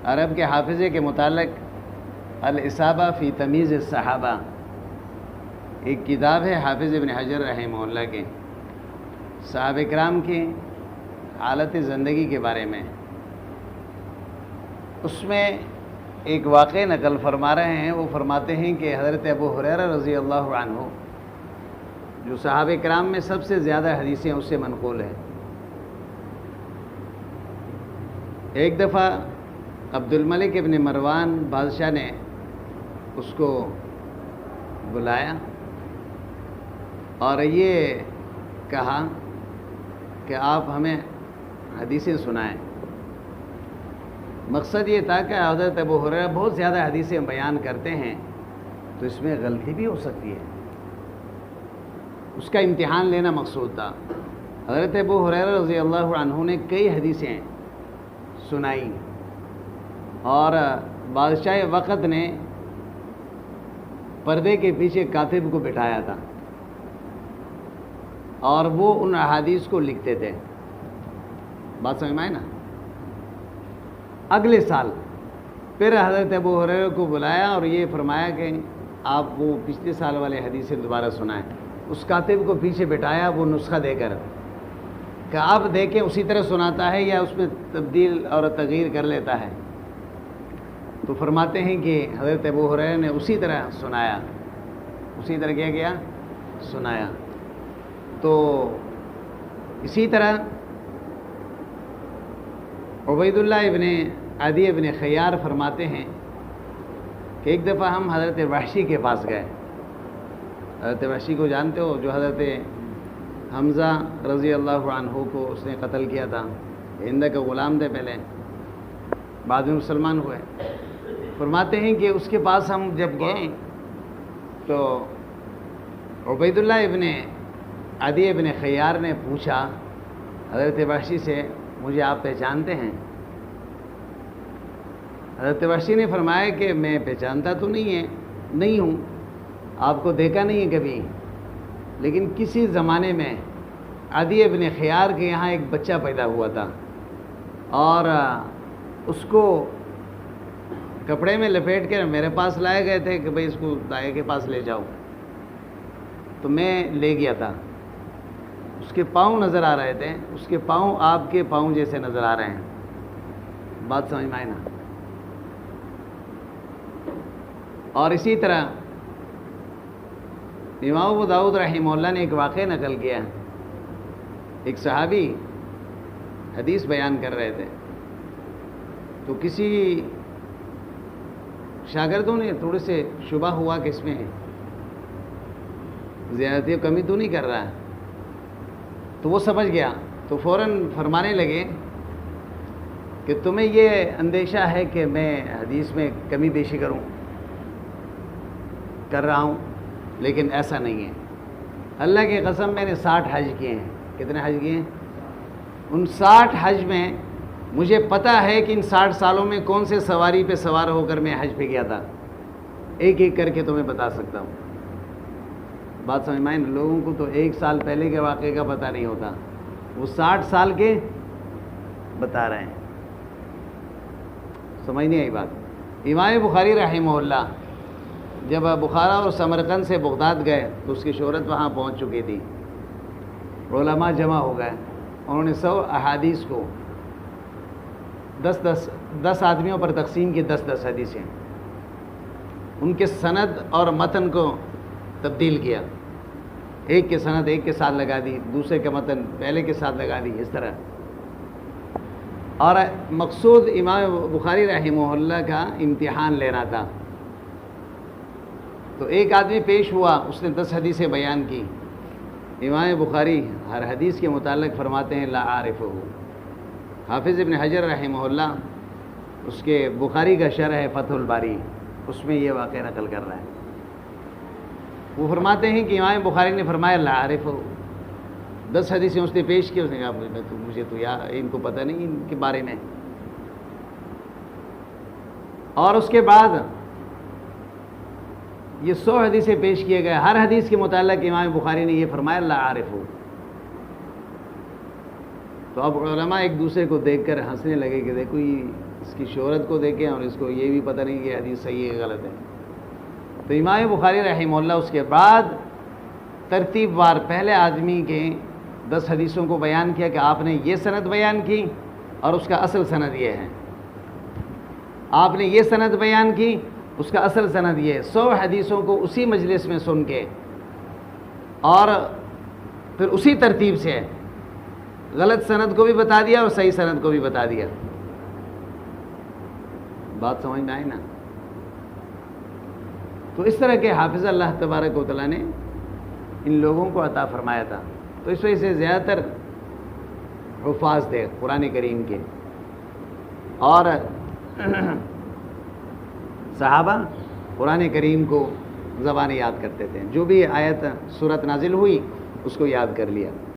عرب کے حافظے کے متعلق الاصابہ فی تمیز الصحابہ ایک کتاب ہے حافظ ابن حجر رحمہ اللہ کے، صحابہ کرام کی حالت زندگی کے بارے میں۔ اس میں ایک واقعہ نقل فرما رہے ہیں، وہ فرماتے ہیں کہ حضرت ابو ہریرہ رضی اللہ عنہ جو صحابہ کرام میں سب سے زیادہ حدیثیں اس سے منقول ہیں، ایک دفعہ عبد الملک ابن مروان بادشاہ نے اس کو بلایا اور یہ کہا کہ آپ ہمیں حدیثیں سنائیں۔ مقصد یہ تھا کہ حضرت ابو ہریرہ بہت زیادہ حدیثیں بیان کرتے ہیں تو اس میں غلطی بھی ہو سکتی ہے، اس کا امتحان لینا مقصود تھا۔ حضرت ابو ہریرہ رضی اللہ عنہ نے کئی حدیثیں سنائیں اور بادشاہ وقت نے پردے کے پیچھے کاتب کو بٹھایا تھا اور وہ ان احادیث کو لکھتے تھے۔ بات سمجھ میں آئی نا؟ اگلے سال پھر حضرت ابو ہریرہ کو بلایا اور یہ فرمایا کہ آپ وہ پچھلے سال والے حدیثیں دوبارہ سنائیں۔ اس کاتب کو پیچھے بٹھایا وہ نسخہ دے کر کہ آپ دیکھیں اسی طرح سناتا ہے یا اس میں تبدیل اور تغییر کر لیتا ہے۔ تو فرماتے ہیں کہ حضرت ابو ہریرہ نے اسی طرح سنایا، اسی طرح کیا سنایا۔ تو اسی طرح عبید اللہ ابن عدی ابن خیار فرماتے ہیں کہ ایک دفعہ ہم حضرت وحشی کے پاس گئے۔ حضرت وحشی کو جانتے ہو، جو حضرت حمزہ رضی اللہ عنہ کو اس نے قتل کیا تھا، ہند کا غلام تھے پہلے، بعد میں مسلمان ہوئے۔ فرماتے ہیں کہ اس کے پاس ہم جب گئے تو عبید اللہ ابن عدی ابن خیار نے پوچھا حضرت وحشی سے، مجھے آپ پہچانتے ہیں؟ حضرت وحشی نے فرمایا کہ میں پہچانتا تو نہیں ہوں، آپ کو دیکھا نہیں ہے کبھی، لیکن کسی زمانے میں عدی ابن خیار کے یہاں ایک بچہ پیدا ہوا تھا اور اس کو کپڑے میں لپیٹ کر میرے پاس لائے گئے تھے کہ بھئی اس کو دائے کے پاس لے جاؤ، تو میں لے گیا تھا۔ اس کے پاؤں نظر آ رہے تھے، اس کے پاؤں آپ کے پاؤں جیسے نظر آ رہے ہیں۔ بات سمجھ میں آئی نا؟ اور اسی طرح امام ابو داؤد رحمہ اللہ نے ایک واقعہ نقل کیا، ایک صحابی حدیث بیان کر رہے تھے تو کسی شاگردوں نے تھوڑے سے شبہ ہوا کہ اس میں زیادتی و کمی تو نہیں کر رہا ہے، تو وہ سمجھ گیا تو فوراً فرمانے لگے کہ تمہیں یہ اندیشہ ہے کہ میں حدیث میں کمی بیشی کر رہا ہوں، لیکن ایسا نہیں ہے۔ اللہ کی قسم میں نے 60 حج کیے ہیں۔ کتنے حج کیے ہیں؟ ان 60 حج میں مجھے پتہ ہے کہ ان 60 سالوں میں کون سے سواری پہ سوار ہو کر میں حج پہ گیا تھا، ایک ایک کر کے تمہیں بتا سکتا ہوں۔ بات سمجھ میں آئی؟ لوگوں کو تو 1 سال پہلے کے واقعے کا پتہ نہیں ہوتا، وہ 60 سال کے بتا رہے ہیں۔ سمجھ نہیں آئی بات؟ امام بخاری رحمہ اللہ جب بخارا اور سمرقند سے بغداد گئے تو اس کی شہرت وہاں پہنچ چکی تھی، علماء جمع ہو گئے، انہوں نے 100 احادیث کو 10 آدمیوں پر تقسیم کی، 10 حدیثیں، ان کے سند اور متن کو تبدیل کیا، ایک کے سند ایک کے ساتھ لگا دی، دوسرے کا متن پہلے کے ساتھ لگا دی، اس طرح۔ اور مقصود امام بخاری رحمہ اللہ کا امتحان لینا تھا۔ تو ایک آدمی پیش ہوا، اس نے 10 حدیثیں بیان کی۔ امام بخاری ہر حدیث کے متعلق فرماتے ہیں لا عارفہ۔ حافظ ابن حجر رحمہ اللہ اس کے بخاری کا شرح ہے فتح الباری، اس میں یہ واقعہ نقل کر رہا ہے۔ وہ فرماتے ہیں کہ امام بخاری نے فرمایا لا عارفہ، 10 حدیثیں اس نے پیش کی، اس نے کہا مجھے تو ان کو پتہ نہیں ان کے بارے میں۔ اور اس کے بعد یہ 100 حدیثیں پیش کیے گئے، ہر حدیث کے متعلق امام بخاری نے یہ فرمایا لا عارف ہو۔ تو اب علماء ایک دوسرے کو دیکھ کر ہنسنے لگے کہ دیکھو اس کی شہرت کو دیکھیں اور اس کو یہ بھی پتہ نہیں کہ حدیث صحیح ہے غلط ہے. تو امام بخاری رحمہ اللہ اس کے بعد ترتیب وار پہلے آدمی کے 10 حدیثوں کو بیان کیا کہ آپ نے یہ سند بیان کی اور اس کا اصل سند یہ ہے. آپ نے یہ سند بیان کی، اس کا اصل سند یہ ہے. 100 حدیثوں کو اسی مجلس میں سن کے اور پھر اسی ترتیب سے غلط سند کو بھی بتا دیا اور صحیح سند کو بھی بتا دیا. بات سمجھ میں آئی نا؟ تو اس طرح کے حافظ اللہ تبارک و تعالیٰ نے ان لوگوں کو عطا فرمایا تھا. تو اس وجہ سے زیادہ تر حفاظ تھے قرآن کریم کے، اور صحابہ قرآن کریم کو زبان یاد کرتے تھے. جو بھی آیت سورت نازل ہوئی اس کو یاد کر لیا.